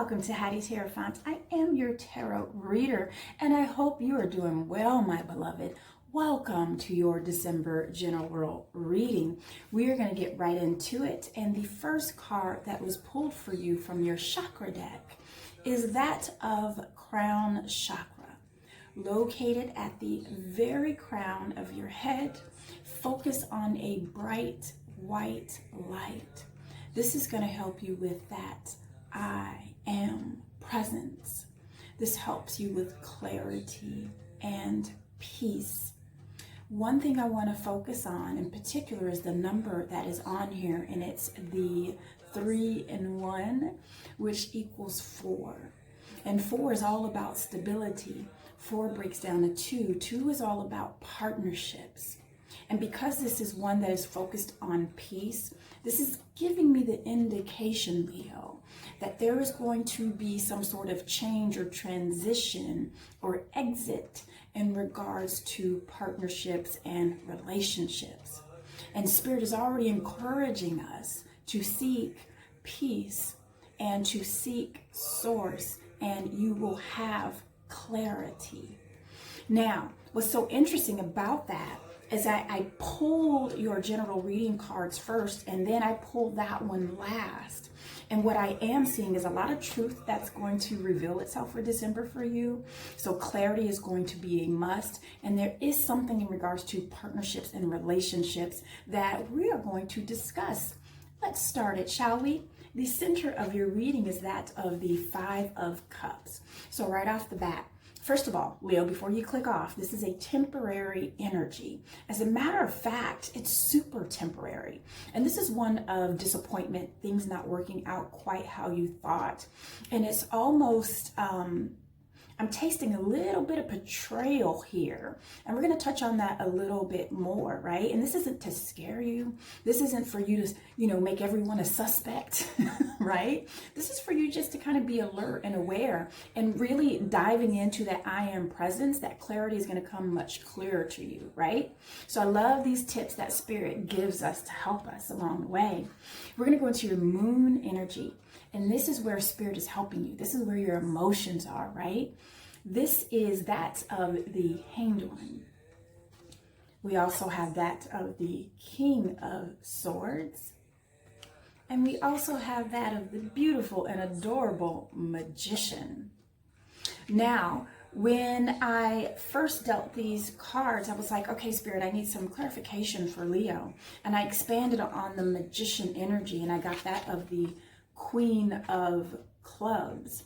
welcome to Hattis Hierophant. I am your tarot reader, and I hope you are doing well, my beloved. Welcome to your December general reading. We are going to get right into it, and the first card that was pulled for you from your chakra deck is that of Crown Chakra, located at the very crown of your head. Focus on a bright white light. This is going to help you with that I am presence. This helps you with clarity and peace. One thing I want to focus on in particular is the number that is on here, and it's the 3 and 1, which equals 4. And 4 is all about stability. 4 breaks down to 2. 2 is all about partnerships. And because this is one that is focused on peace, this is giving me the indication, Leo, that there is going to be some sort of change or transition or exit in regards to partnerships and relationships. And Spirit is already encouraging us to seek peace and to seek source, and you will have clarity. Now, what's so interesting about that is I pulled your general reading cards first, and then I pulled that one last. And what I am seeing is a lot of truth that's going to reveal itself for December for you. So clarity is going to be a must. And there is something in regards to partnerships and relationships that we are going to discuss. Let's start it, shall we? The center of your reading is that of the 5 of Cups. So right off the bat, first of all, Leo, before you click off, this is a temporary energy. As a matter of fact, it's super temporary. And this is one of disappointment, things not working out quite how you thought. And it's almost, I'm tasting a little bit of betrayal here. And we're going to touch on that a little bit more, right? And this isn't to scare you. This isn't for you to, make everyone a suspect, right? This is for you just to kind of be alert and aware and really diving into that I am presence. That clarity is going to come much clearer to you, right? So I love these tips that Spirit gives us to help us along the way. We're going to go into your moon energy. And this is where Spirit is helping you. This is where your emotions are, right? This is that of the Hanged One. We also have that of the King of Swords. And we also have that of the beautiful and adorable Magician. Now, when I first dealt these cards, I was like, okay, Spirit, I need some clarification for Leo. And I expanded on the Magician energy, and I got that of the Queen of Clubs.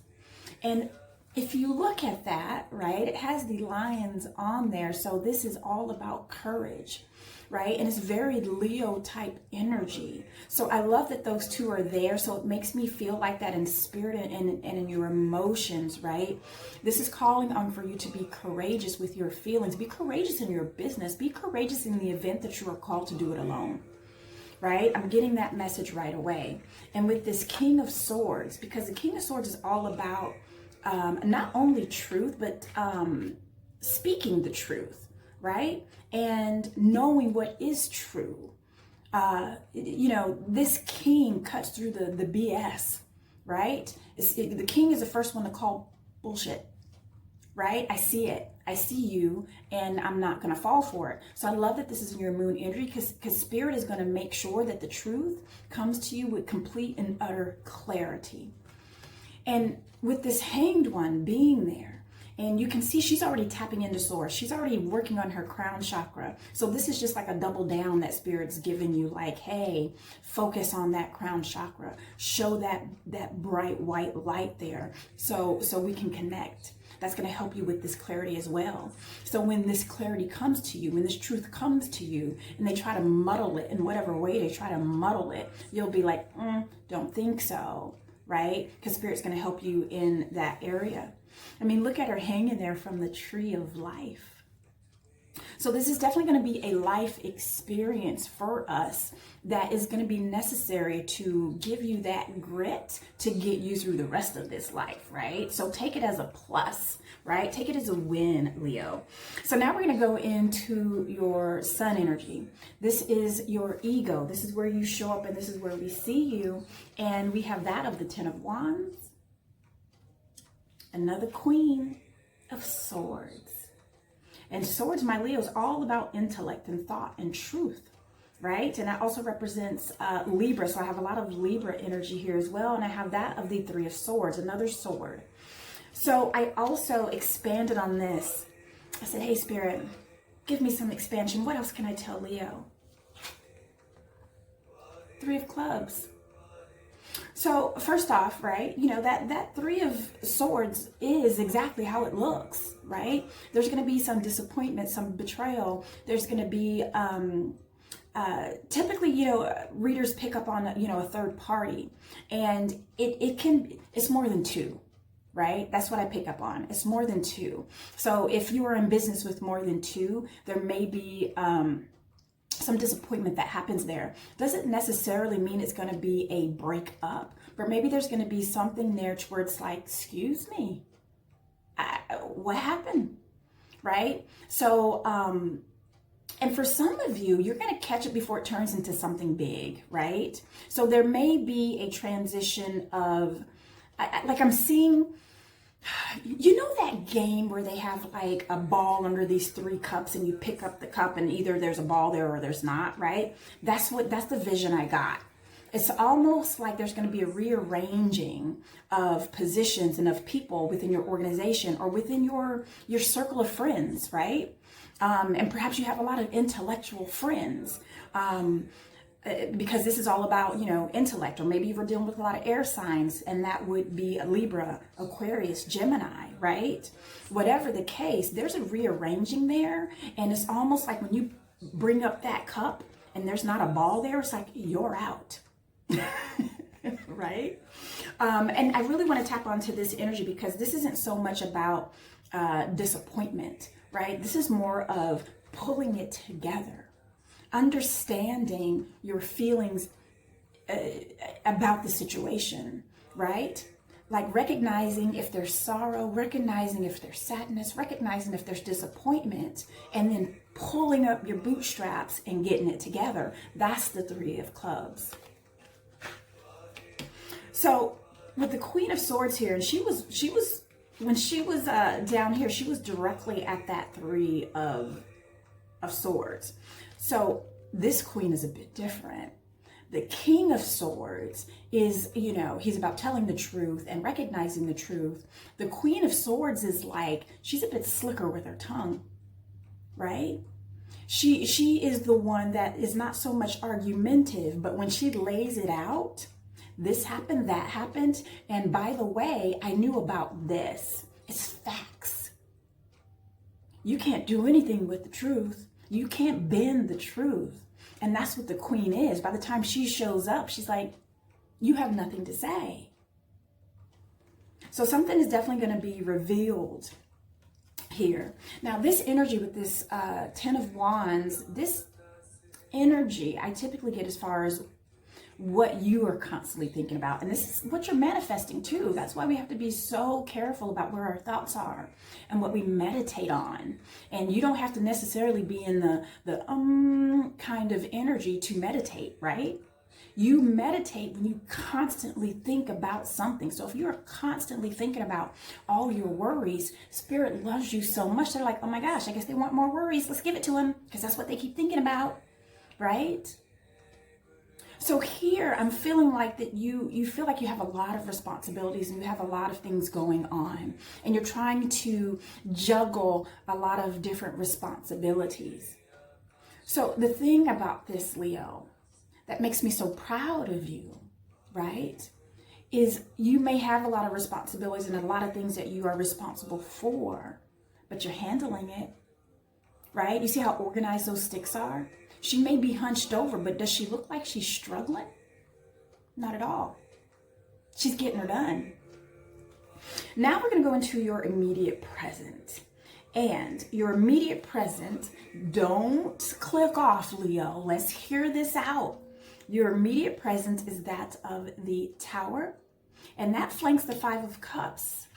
And if you look at that, right, it has the lions on there. So this is all about courage, right? And it's very Leo type energy. So I love that those two are there. So it makes me feel like that in spirit and in your emotions, right? This is calling on for you to be courageous with your feelings. Be courageous in your business. Be courageous in the event that you are called to do it alone. Right? I'm getting that message right away. And with this King of Swords, because the King of Swords is all about not only truth, but speaking the truth, right? And knowing what is true. This king cuts through the BS, right? The king is the first one to call bullshit, right? I see it. I see you, and I'm not going to fall for it. So I love that this is in your moon energy, because Spirit is going to make sure that the truth comes to you with complete and utter clarity. And with this Hanged One being there, and you can see she's already tapping into source. She's already working on her crown chakra. So this is just like a double down that Spirit's giving you, like, hey, focus on that crown chakra. Show that bright white light there so we can connect. That's going to help you with this clarity as well. So when this clarity comes to you, when this truth comes to you, and they try to muddle it in whatever way they try to muddle it, you'll be like, don't think so, right? Because Spirit's going to help you in that area. I mean, look at her hanging there from the tree of life. So this is definitely going to be a life experience for us that is going to be necessary to give you that grit to get you through the rest of this life, right? So take it as a plus, right? Take it as a win, Leo. So now we're going to go into your sun energy. This is your ego. This is where you show up, and this is where we see you. And we have that of the Ten of Wands, another Queen of Swords. And swords, my Leo, is all about intellect and thought and truth, right? And that also represents Libra. So I have a lot of Libra energy here as well. And I have that of the Three of Swords, another sword. So I also expanded on this. I said, hey, Spirit, give me some expansion. What else can I tell Leo? Three of Clubs. So first off, right, you know, that Three of Swords is exactly how it looks, right? There's going to be some disappointment, some betrayal. There's going to be, typically, you know, readers pick up on, you know, a third party, and it's more than two, right? That's what I pick up on. It's more than two. So if you are in business with more than two, there may be, some disappointment that happens there. Doesn't necessarily mean it's going to be a breakup, but maybe there's going to be something there to where it's like, excuse me, what happened, right? So, and for some of you, you're going to catch it before it turns into something big, right? So there may be a transition of, like I'm seeing, you know that game where they have like a ball under these three cups and you pick up the cup and either there's a ball there or there's not, right? That's the vision I got. It's almost like there's going to be a rearranging of positions and of people within your organization or within your circle of friends, right? And perhaps you have a lot of intellectual friends. Because this is all about, you know, intellect, or maybe you were dealing with a lot of air signs, and that would be a Libra, Aquarius, Gemini, right? Whatever the case, there's a rearranging there, and it's almost like when you bring up that cup and there's not a ball there, it's like you're out, right? And I really want to tap onto this energy because this isn't so much about disappointment, right? This is more of pulling it together. Understanding your feelings about the situation, right? Like recognizing if there's sorrow, recognizing if there's sadness, recognizing if there's disappointment, and then pulling up your bootstraps and getting it together. That's the Three of Clubs. So with the Queen of Swords here, and she was when she was down here, she was directly at that Three of Swords. So this Queen is a bit different. The King of Swords is, you know, he's about telling the truth and recognizing the truth. The Queen of Swords is like, she's a bit slicker with her tongue, right? She is the one that is not so much argumentative, but when she lays it out, this happened, that happened, and by the way, I knew about this. It's facts. You can't do anything with the truth. You can't bend the truth. And that's what the Queen is. By the time she shows up, she's like, you have nothing to say. So something is definitely going to be revealed here. Now, this energy with this Ten of Wands, this energy I typically get as far as what you are constantly thinking about. And this is what you're manifesting too. That's why we have to be so careful about where our thoughts are and what we meditate on. And you don't have to necessarily be in the kind of energy to meditate, right? You meditate when you constantly think about something. So if you're constantly thinking about all your worries, Spirit loves you so much. They're like, oh my gosh, I guess they want more worries. Let's give it to them, because that's what they keep thinking about, right? So here I'm feeling like that you feel like you have a lot of responsibilities and you have a lot of things going on, and you're trying to juggle a lot of different responsibilities. So the thing about this, Leo, that makes me so proud of you, right, is you may have a lot of responsibilities and a lot of things that you are responsible for, but you're handling it, right? You see how organized those sticks are? She may be hunched over, but does she look like she's struggling? Not at all. She's getting her done. Now we're going to go into your immediate present. And your immediate present, don't click off, Leo. Let's hear this out. Your immediate present is that of the Tower, and that flanks the Five of Cups.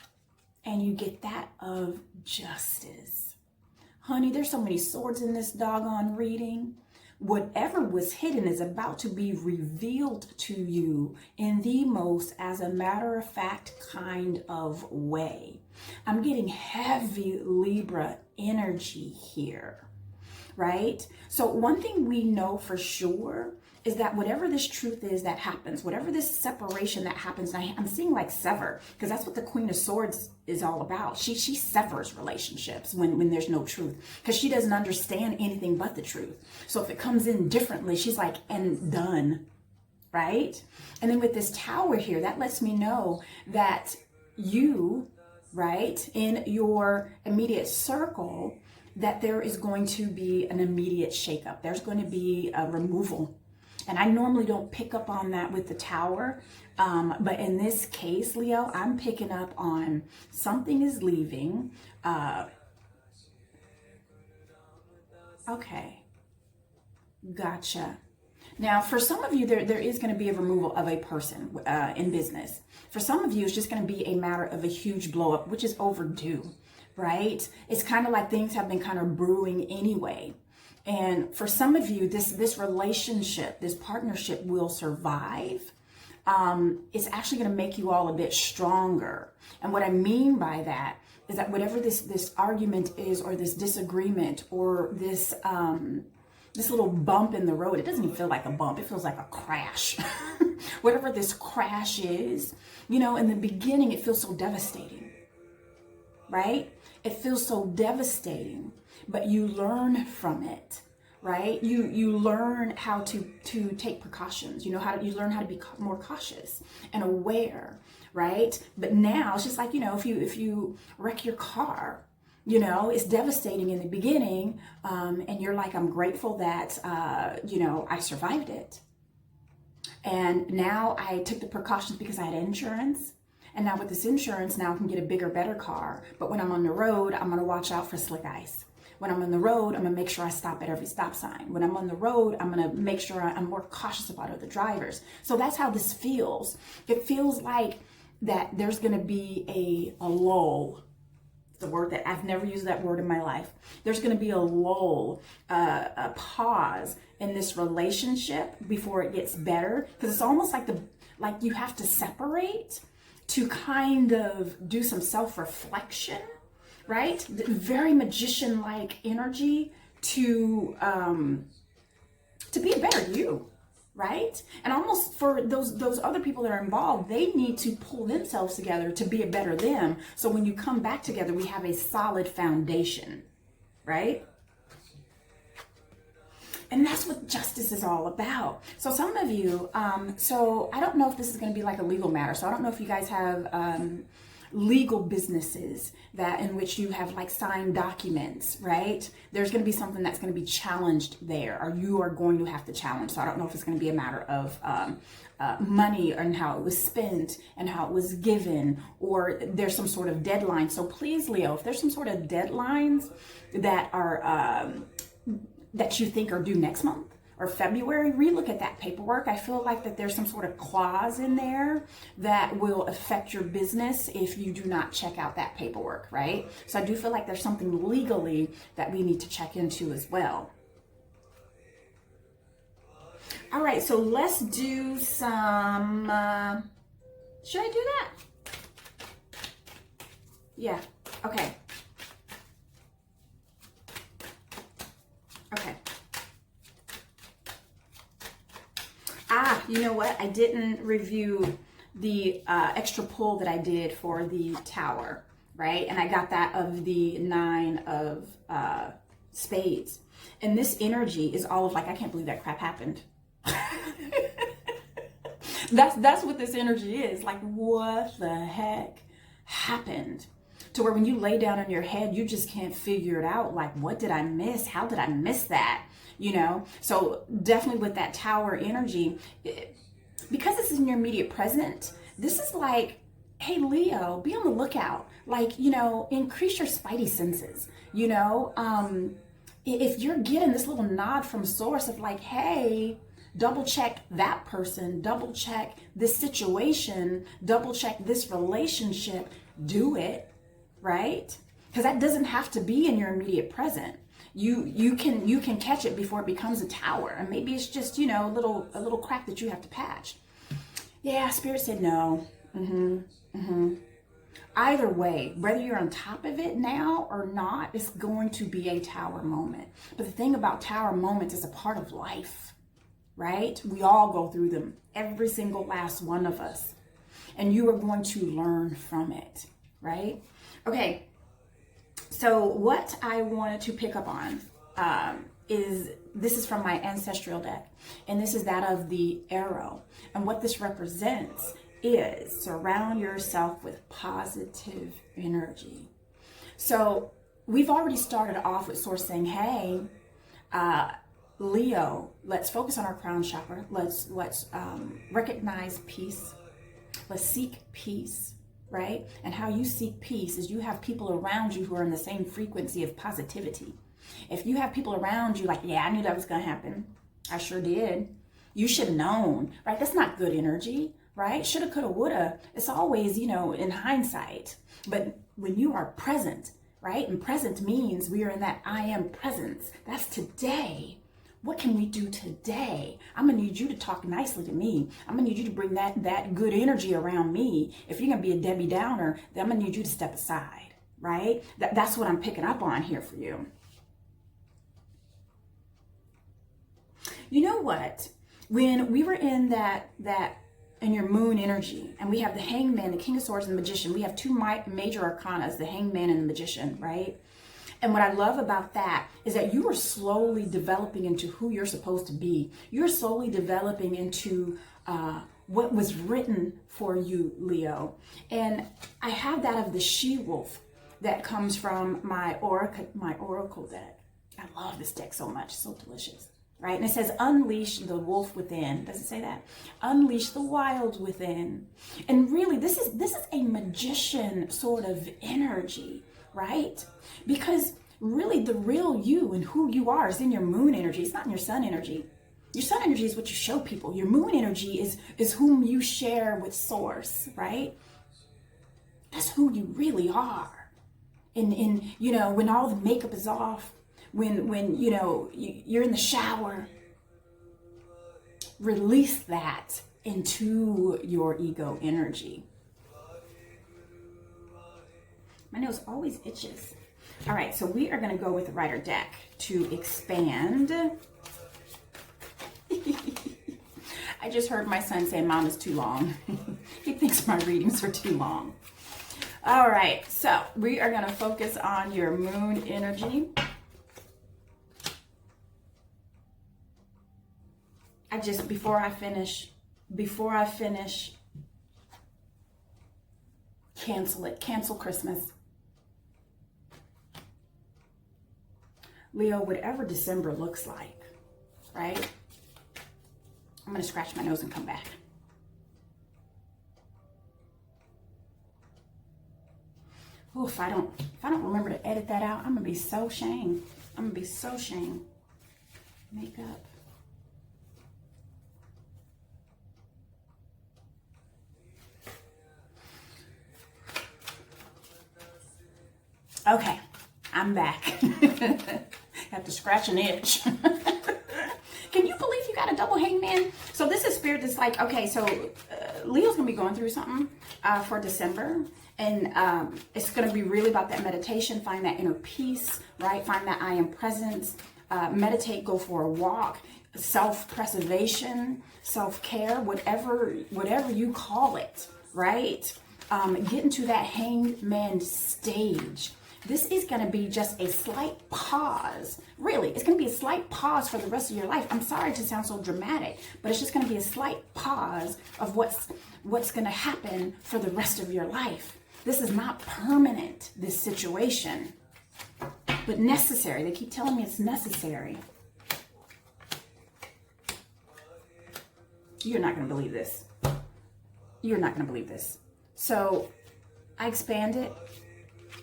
And you get that of Justice. Honey, there's so many swords in this doggone reading. whatever was hidden is about to be revealed to you in the most, as a matter of fact, kind of way. I'm getting heavy Libra energy here, right? So one thing we know for sure is that whatever this truth is that happens, whatever this separation that happens, I'm seeing like sever, because that's what the Queen of Swords is all about. She severs relationships when there's no truth, because she doesn't understand anything but the truth. So if it comes in differently, she's like, and done, right? And then with this Tower here, that lets me know that you, right, in your immediate circle, that there is going to be an immediate shakeup. There's going to be a removal. And I normally don't pick up on that with the Tower. But in this case, Leo, I'm picking up on something is leaving. Okay. Gotcha. Now, for some of you, there is going to be a removal of a person in business. For some of you, it's just going to be a matter of a huge blow up, which is overdue, right? It's kind of like things have been kind of brewing anyway. And for some of you, this relationship, this partnership will survive. It's actually going to make you all a bit stronger. And what I mean by that is that whatever this argument is, or this disagreement, or this little bump in the road, it doesn't even feel like a bump. It feels like a crash. Whatever this crash is, you know, in the beginning, it feels so devastating, right? It feels so devastating. But you learn from it, right? You learn how to take precautions. You learn how to be more cautious and aware, right? But now it's just like, you know, if you wreck your car, you know, it's devastating in the beginning, and you're like, I'm grateful that you know, I survived it, and now I took the precautions because I had insurance. And now with this insurance, now I can get a bigger, better car. But when I'm on the road, I'm going to watch out for slick ice. When I'm on the road, I'm going to make sure I stop at every stop sign. When I'm on the road, I'm going to make sure I'm more cautious about other drivers. So that's how this feels. It feels like that there's going to be a lull. It's a word that I've never used that word in my life. There's going to be a lull, a pause in this relationship before it gets better. Because it's almost like you have to separate to kind of do some self-reflection, right? Very magician-like energy to be a better you, right? And almost for those other people that are involved, they need to pull themselves together to be a better them. So when you come back together, we have a solid foundation, right? And that's what justice is all about. So some of you, so I don't know if this is going to be like a legal matter. So I don't know if you guys have legal businesses that in which you have like signed documents, right? There's going to be something that's going to be challenged there, or you are going to have to challenge. So I don't know if it's going to be a matter of money and how it was spent and how it was given, or there's some sort of deadline. So please, Leo, if there's some sort of deadlines that are that you think are due next month or February, relook at that paperwork. I feel like that there's some sort of clause in there that will affect your business if you do not check out that paperwork, right? So I do feel like there's something legally that we need to check into as well. All right, so let's do some, should I do that? Yeah, okay. Okay. You know what? I didn't review the extra pull that I did for the Tower, right? And I got that of the 9 of spades. And this energy is all of like, I can't believe that crap happened. That's what this energy is. Like, what the heck happened? To where when you lay down in your head, you just can't figure it out. Like, what did I miss? How did I miss that? You know? So definitely with that Tower energy, because this is in your immediate present, this is like, hey, Leo, be on the lookout. Like, you know, increase your spidey senses. You know, if you're getting this little nod from source of like, hey, double check that person, double check this situation, double check this relationship, do it, right? Because that doesn't have to be in your immediate present. you can catch it before it becomes a tower. And maybe it's just, you know, a little crack that you have to patch. Yeah, Spirit said no. Either way, whether you're on top of it now or not, it's going to be a tower moment. But the thing about tower moments is a part of life, right? We all go through them, every single last one of us. And you are going to learn from it, right? Okay, so what I wanted to pick up on this is from my ancestral deck. And this is that of the arrow. And what this represents is surround yourself with positive energy. So we've already started off with Source saying, hey, Leo, let's focus on our crown chakra. Let's recognize peace. Let's seek peace, right? And how you seek peace is you have people around you who are in the same frequency of positivity. If you have people around you like, yeah, I knew that was going to happen. I sure did. You should have known, right? That's not good energy. Right? Shoulda, coulda, woulda. It's always, you know, in hindsight. But when you are present, right? And present means we are in that I am presence. That's today. What can we do today? I'm going to need you to talk nicely to me. I'm going to need you to bring that good energy around me. If you're going to be a Debbie Downer, then I'm going to need you to step aside, right? That's what I'm picking up on here for you. You know what? When we were in that in your moon energy, and we have the Hangman, the King of Swords, and the Magician. We have two major arcanas, the Hangman and the Magician, right? And what I love about that is that you are slowly developing into who you're supposed to be. You're slowly developing into what was written for you, Leo. And I have that of the she-wolf that comes from my oracle deck. I love this deck so much, so delicious. Right? And it says, unleash the wolf within. Does it say that? Unleash the wild within. And really, this is a magician sort of energy, right? Because really the real you and who you are is in your moon energy. It's not in your sun energy. Your sun energy is what you show people. Your moon energy is whom you share with source, right? That's who you really are. In you know, when all the makeup is off, when you know, you're in the shower, release that into your ego energy. My nose always itches. All right, so we are going to go with the Rider deck to expand. I just heard my son say, Mom, is too long. He thinks my readings are too long. All right, so we are going to focus on your moon energy. Before I finish, cancel it. Cancel Christmas. Leo, whatever December looks like, right? I'm going to scratch my nose and come back. Oh, if I don't remember to edit that out, I'm going to be so ashamed. Makeup. Okay, I'm back. Have to scratch an itch. Can you believe you got a double hangman? So this is spirit that's like, okay, so Leo's gonna be going through something for December. And it's gonna be really about that meditation, find that inner peace, right? Find that I am presence, meditate, go for a walk, self-preservation, self-care, whatever you call it, right? Get into that hangman stage. This is going to be just a slight pause. Really, it's going to be a slight pause for the rest of your life. I'm sorry to sound so dramatic, but it's just going to be a slight pause of what's going to happen for the rest of your life. This is not permanent, this situation, but necessary. They keep telling me it's necessary. You're not going to believe this. You're not going to believe this. So I expand it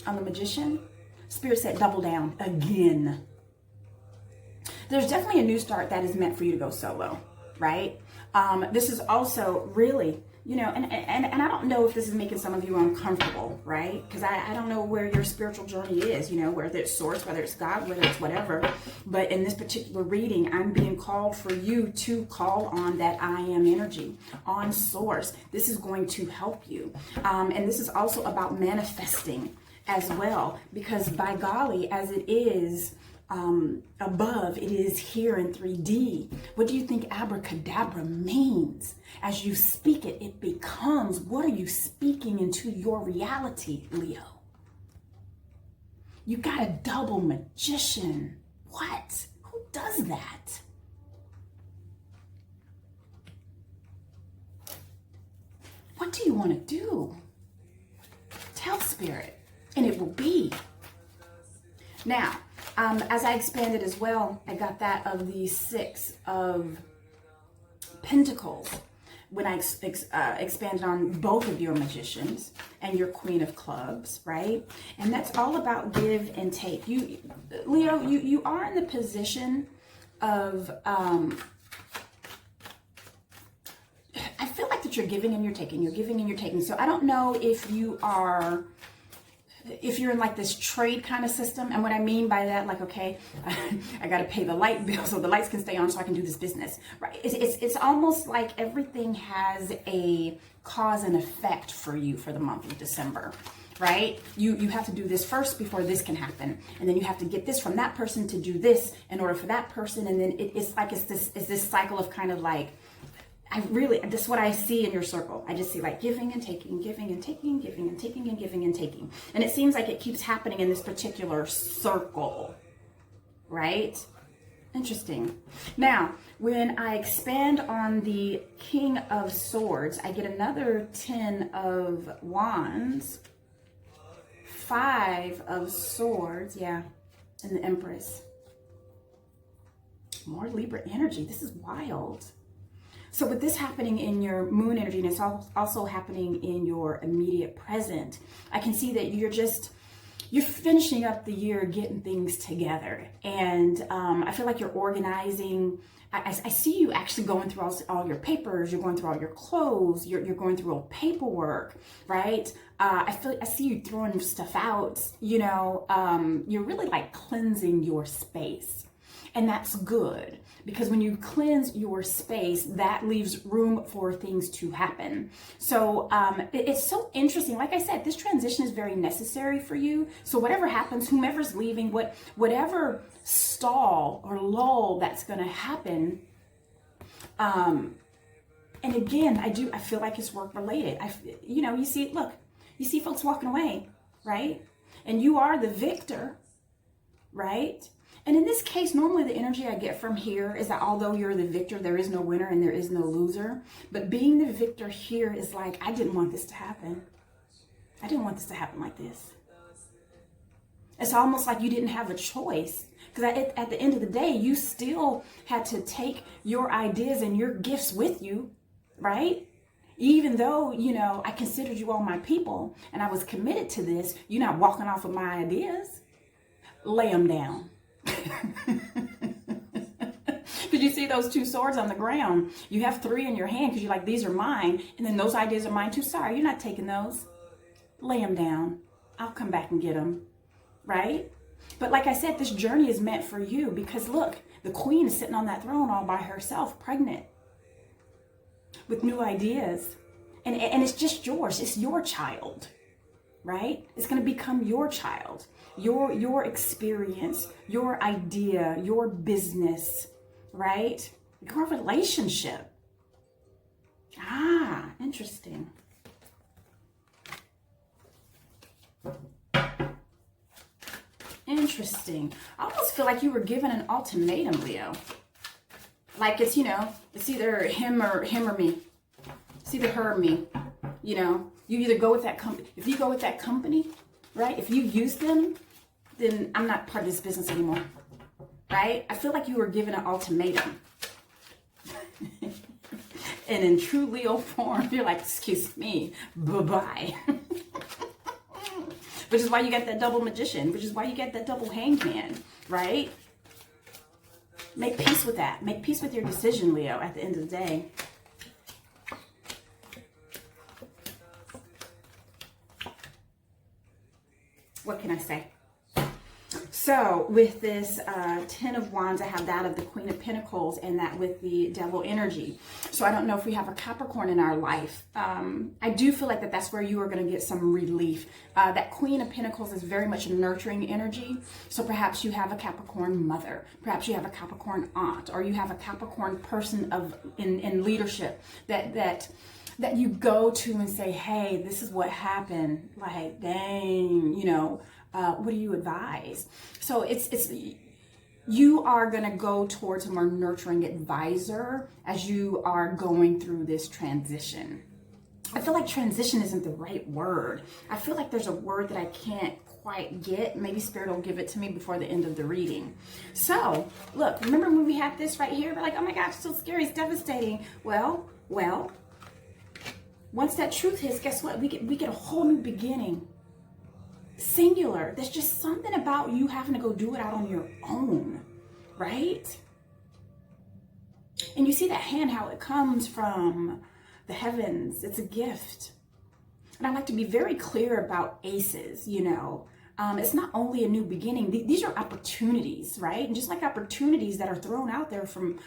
on the Magician. Spirit said double down again. There's definitely a new start that is meant for you to go solo, right? This is also really You know, and I don't know if this is making some of you uncomfortable, right? Because I don't know where your spiritual journey is, you know, whether it's source, whether it's God, whether it's whatever. But in this particular reading, I'm being called for you to call on that I am energy, on source. This is going to help you. And this is also about manifesting as well, because by golly, as it is above, it is here in 3D. What do you think abracadabra means? As you speak it, it becomes. What are you speaking into your reality, Leo? You got a double magician. What? Who does that? What do you want to do? Tell Spirit, and it will be. Now, as I expanded as well, I got that of the 6 of Pentacles when I expanded on both of your magicians and your Queen of Clubs, right? And that's all about give and take. You, Leo, you are in the position of, I feel like that you're giving and you're taking, you're giving and you're taking. So I don't know if you are, if you're in like this trade kind of system. And what I mean by that, like, okay, I got to pay the light bill so the lights can stay on so I can do this business, right? It's almost like everything has a cause and effect for you for the month of December, right? You have to do this first before this can happen. And then you have to get this from that person to do this in order for that person. And then it's this cycle of kind of like, that's what I see in your circle. I just see like giving and taking, giving and taking, giving and taking, and giving and taking. And it seems like it keeps happening in this particular circle, right? Interesting. Now, when I expand on the King of Swords, I get another 10 of Wands, 5 of Swords, yeah, and the Empress. More Libra energy. This is wild. So with this happening in your moon energy, and it's also happening in your immediate present, I can see that you're finishing up the year, getting things together. And I feel like you're organizing. I see you actually going through all your papers, you're going through all your clothes, you're going through all paperwork, right? I see you throwing stuff out, you know, you're really like cleansing your space. And that's good, because when you cleanse your space, that leaves room for things to happen. So it's so interesting. Like I said, this transition is very necessary for you. So whatever happens, whomever's leaving, whatever stall or lull that's going to happen. And again, I feel like it's work related. You see folks walking away, right? And you are the victor, right? And in this case, normally the energy I get from here is that although you're the victor, there is no winner and there is no loser. But being the victor here is like, I didn't want this to happen. I didn't want this to happen like this. It's almost like you didn't have a choice. Because at the end of the day, you still had to take your ideas and your gifts with you, right? Even though, you know, I considered you all my people and I was committed to this, you're not walking off with my ideas. Lay them down. Because you see those 2 swords on the ground. You have 3 in your hand because you're like, these are mine. And then those ideas are mine too. Sorry, you're not taking those. Lay them down. I'll come back and get them. Right? But like I said, this journey is meant for you because look, the queen is sitting on that throne all by herself, pregnant with new ideas. And it's just yours. It's your child. Right? It's going to become your child. Your experience, your idea, your business, right? Your relationship. Ah, interesting. Interesting. I almost feel like you were given an ultimatum, Leo. Like it's, you know, it's either him or me. It's either her or me. You know, you either go with that company. If you go with that company, right? If you use them, then I'm not part of this business anymore, right? I feel like you were given an ultimatum. And in true Leo form, you're like, excuse me, bye-bye. Which is why you got that double magician, which is why you get that double hangman, right? Make peace with that. Make peace with your decision, Leo, at the end of the day. what can I say? So with this 10 of Wands, I have that of the Queen of Pentacles and that with the Devil energy. So I don't know if we have a Capricorn in our life. I do feel like that's where you are going to get some relief. That Queen of Pentacles is very much a nurturing energy. So perhaps you have a Capricorn mother. Perhaps you have a Capricorn aunt, or you have a Capricorn person in leadership that you go to and say, hey, this is what happened. Like, dang, you know, what do you advise? So you are going to go towards a more nurturing advisor as you are going through this transition. I feel like transition isn't the right word. I feel like there's a word that I can't quite get. Maybe Spirit will give it to me before the end of the reading. So look, remember when we had this right here? We're like, oh my gosh, it's so scary, it's devastating. Well, once that truth hits, guess what? We get a whole new beginning. Singular. There's just something about you having to go do it out on your own, right? And you see that hand, how it comes from the heavens. It's a gift. And I like to be very clear about aces, you know. It's not only a new beginning. These are opportunities, right? And just like opportunities that are thrown out there from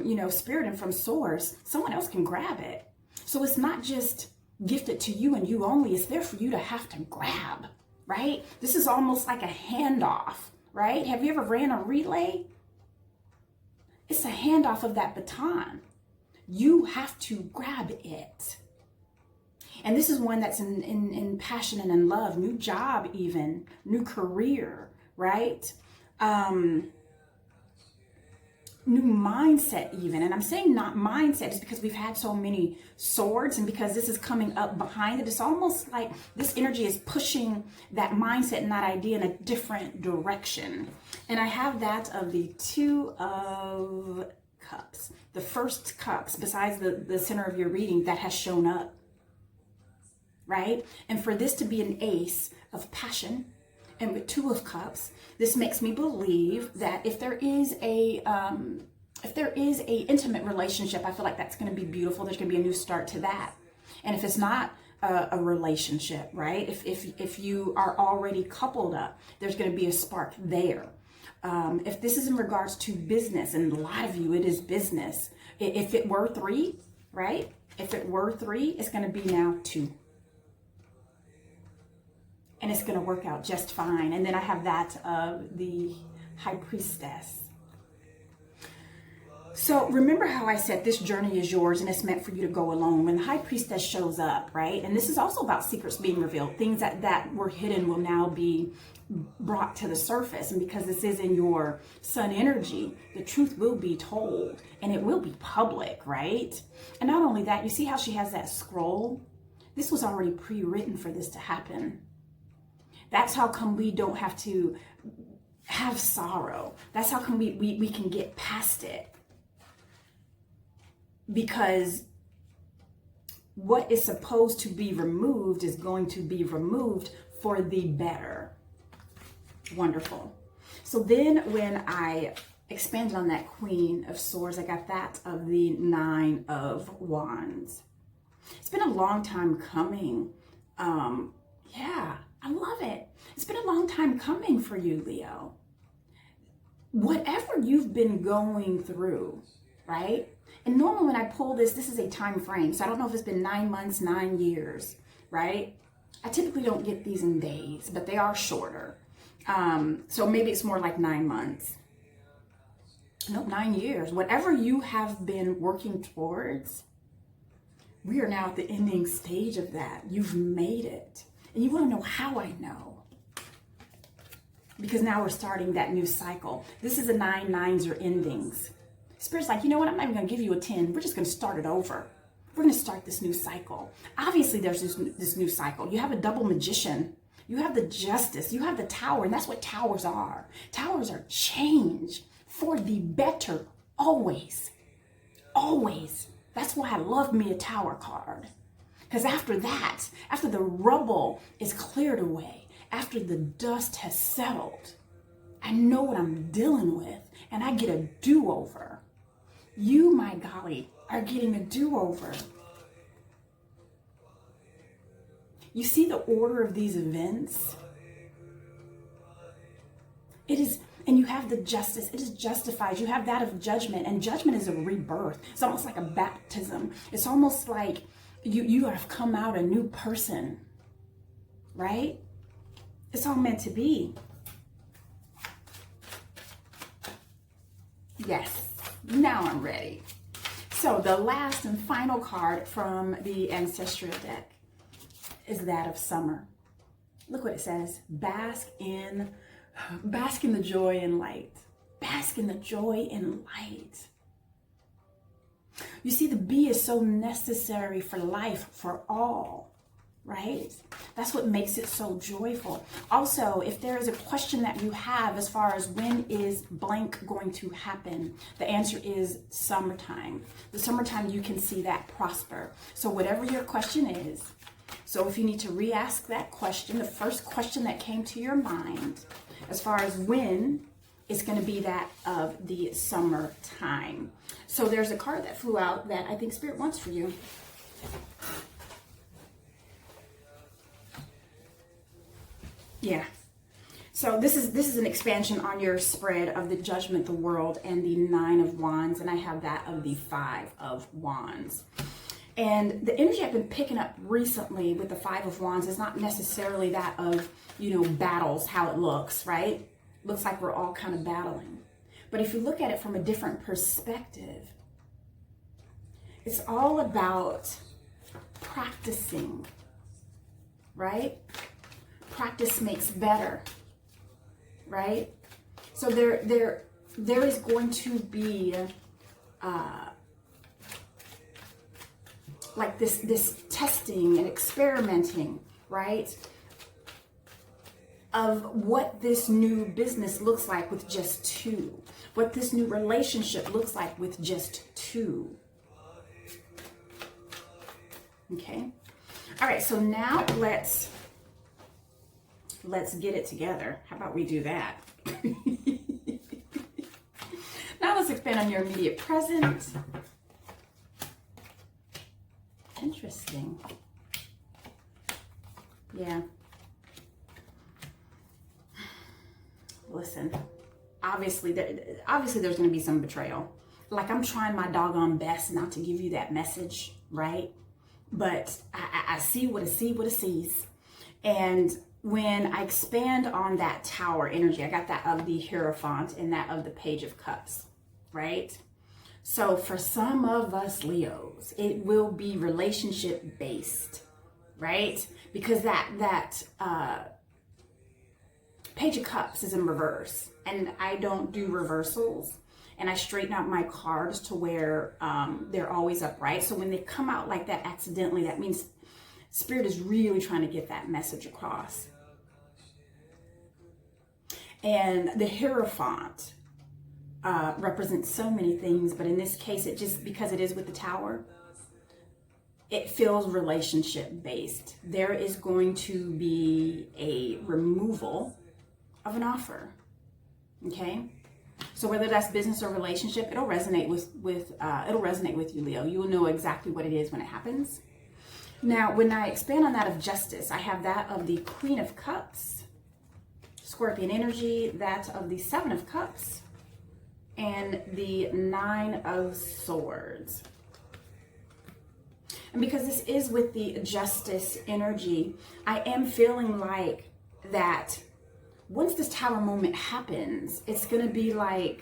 you know, Spirit and from Source, someone else can grab it. So it's not just gifted to you and you only. It's there for you to have to grab. Right? This is almost like a handoff, right? Have you ever ran a relay? It's a handoff of that baton. You have to grab it. And this is one that's in passion and in love, new job even, new career, right? New mindset even. And I'm saying not mindset just because we've had so many swords and because this is coming up behind it. It's almost like this energy is pushing that mindset and that idea in a different direction. And I have that of the Two of Cups. The first cups, besides the center of your reading, that has shown up. Right? And for this to be an ace of passion, and with Two of Cups, this makes me believe that if there is a intimate relationship, I feel like that's going to be beautiful. There's going to be a new start to that. And if it's not a relationship, right? If you are already coupled up, there's going to be a spark there. If this is in regards to business, and a lot of you, it is business. If it were 3, right? If it were 3, it's going to be now 2. And it's going to work out just fine. And then I have that of the High Priestess. So remember how I said this journey is yours and it's meant for you to go alone. When the High Priestess shows up, right? And this is also about secrets being revealed. Things that were hidden will now be brought to the surface. And because this is in your sun energy, the truth will be told and it will be public, right? And not only that, you see how she has that scroll? This was already pre-written for this to happen. That's how come we don't have to have sorrow. That's how come we can get past it. Because what is supposed to be removed is going to be removed for the better. Wonderful. So then when I expanded on that Queen of Swords, I got that of the Nine of Wands. It's been a long time coming. Yeah. I love it. It's been a long time coming for you, Leo. Whatever you've been going through, right? And normally when I pull this is a time frame. So I don't know if it's been 9 months, 9 years, right? I typically don't get these in days, but they are shorter. So maybe it's more like 9 months. Nope, 9 years. Whatever you have been working towards, we are now at the ending stage of that. You've made it. And you want to know how I know. Because now we're starting that new cycle. This is a 9. 9s are endings. Spirit's like, you know what? I'm not even going to give you a 10. We're just going to start it over. We're going to start this new cycle. Obviously, there's this new cycle. You have a double magician. You have the Justice. You have the Tower. And that's what towers are. Towers are change for the better. Always. Always. That's why I love me a Tower card. Because after that, after the rubble is cleared away, after the dust has settled, I know what I'm dealing with and I get a do-over. You, my golly, are getting a do-over. You see the order of these events? It is, and you have the justice. It is justified. You have that of judgment, and judgment is a rebirth. It's almost like a baptism. It's almost like you have come out a new person, right? It's all meant to be. Yes, now I'm ready. So the last and final card from the ancestral deck is that of summer. Look what it says. Bask in the joy and light. Bask in the joy and light. You see, the bee is so necessary for life, for all, right? That's what makes it so joyful. Also, if there is a question that you have as far as when is blank going to happen, the answer is summertime. The summertime, you can see that prosper. So whatever your question is, so if you need to re-ask that question, the first question that came to your mind, as far as when, it's going to be that of the summertime. So there's a card that flew out that I think Spirit wants for you. Yeah. So this is an expansion on your spread of the Judgment, the World, and the Nine of Wands, and I have that of the Five of Wands. And the energy I've been picking up recently with the Five of Wands is not necessarily that of, battles, how it looks, right? Looks like we're all kind of battling. But if you look at it from a different perspective, it's all about practicing, right? Practice makes better, right? So there is going to be like this testing and experimenting, right? Of what this new business looks like with just two, what this new relationship looks like with just two. Okay. All right. So now let's get it together. How about we do that? Now let's expand on your immediate present. Interesting. Yeah. Listen, obviously there's going to be some betrayal. Like, I'm trying my doggone best not to give you that message, right? But I see what it sees. And when I expand on that Tower energy, I got that of the Hierophant and that of the Page of Cups, right? So for some of us Leos, it will be relationship based, right? Because that Page of Cups is in reverse, and I don't do reversals, and I straighten out my cards to where they're always upright. So when they come out like that accidentally, that means Spirit is really trying to get that message across. And the Hierophant represents so many things, but in this case, it just, because it is with the Tower, it feels relationship based. There is going to be a removal of an offer. Okay, so whether that's business or relationship, it'll resonate with you, Leo. You will know exactly what it is when it happens. Now, when I expand on that of justice, I have that of the Queen of Cups, Scorpion energy, that of the Seven of Cups, and the Nine of Swords. And because this is with the justice energy, I am feeling like that once this Tower moment happens, it's going to be like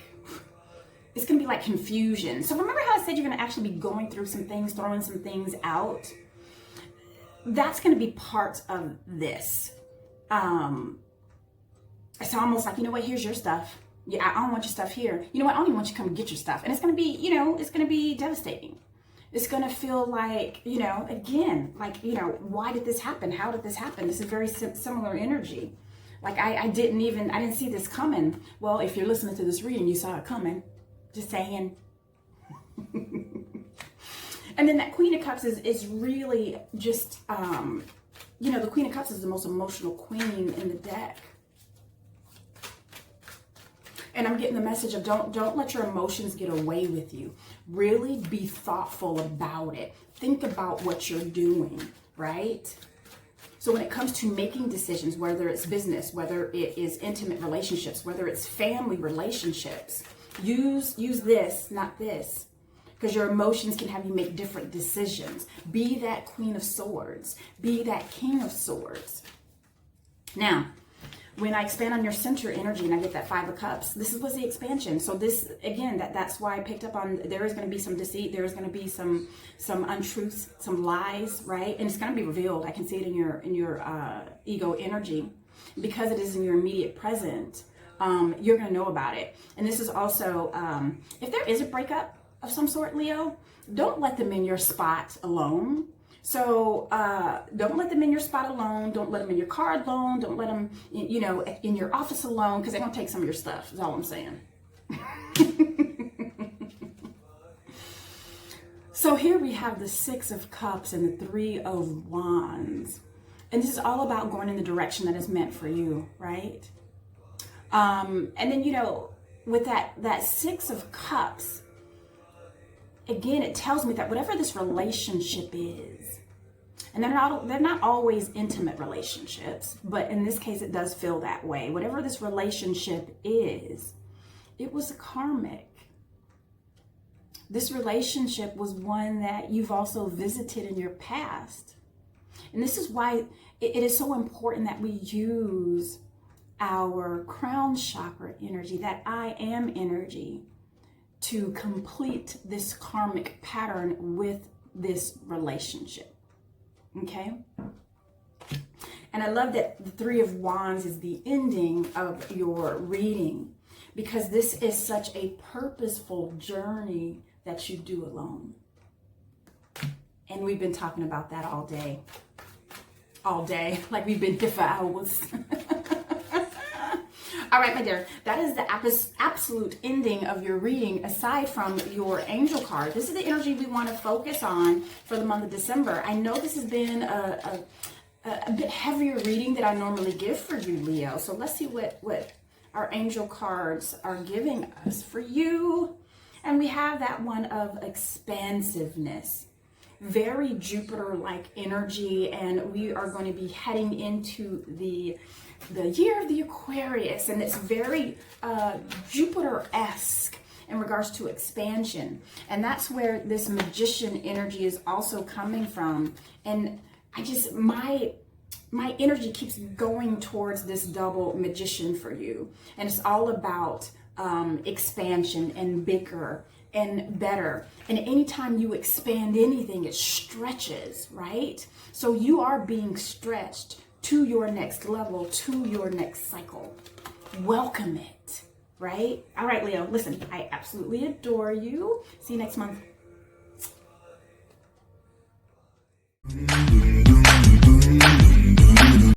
confusion. So remember how I said you're going to actually be going through some things, throwing some things out? That's going to be part of this. It's almost like, you know what, here's your stuff. Yeah, I don't want your stuff here. You know what, I don't even want you to come get your stuff. And it's going to be, it's going to be devastating. It's going to feel like, again, like, why did this happen? How did this happen? This is very similar energy. Like, I didn't see this coming. Well, if you're listening to this reading, you saw it coming. Just saying. And then that Queen of Cups is really just, the Queen of Cups is the most emotional queen in the deck. And I'm getting the message of don't let your emotions get away with you. Really be thoughtful about it. Think about what you're doing, right? So when it comes to making decisions, whether it's business, whether it is intimate relationships, whether it's family relationships, use this, not this. Because your emotions can have you make different decisions. Be that Queen of Swords. Be that King of Swords. Now, when I expand on your center energy and I get that Five of Cups, this was the expansion. So this, again, that's why I picked up on, there is going to be some deceit. There is going to be some untruths, some lies, right? And it's going to be revealed. I can see it in your ego energy. Because it is in your immediate present, you're going to know about it. And this is also, if there is a breakup of some sort, Leo, don't let them in your spot alone. So don't let them in your spot alone. Don't let them in your car alone. Don't let them, in your office alone, because they're going to take some of your stuff, is all I'm saying. So here we have the Six of Cups and the Three of Wands. And this is all about going in the direction that is meant for you, right? And then, with that Six of Cups, again, it tells me that whatever this relationship is, and they're not always intimate relationships, but in this case, it does feel that way. Whatever this relationship is, it was karmic. This relationship was one that you've also visited in your past. And this is why it is so important that we use our crown chakra energy, that I am energy, to complete this karmic pattern with this relationship. Okay? And I love that the Three of Wands is the ending of your reading, because this is such a purposeful journey that you do alone. And we've been talking about that all day. All day, like we've been here for hours. All right, my dear, that is the absolute ending of your reading, aside from your angel card. This is the energy we want to focus on for the month of December. I know this has been a bit heavier reading than I normally give for you, Leo. So let's see what our angel cards are giving us for you. And we have that one of expansiveness. Very Jupiter-like energy, and we are going to be heading into the year of the Aquarius, and it's very Jupiter-esque in regards to expansion. And that's where this magician energy is also coming from. And my energy keeps going towards this double magician for you. And it's all about expansion and bigger and better. And anytime you expand anything, it stretches, right? So you are being stretched to your next level, to your next cycle. Welcome it, right? All right, Leo, listen, I absolutely adore you. See you next month.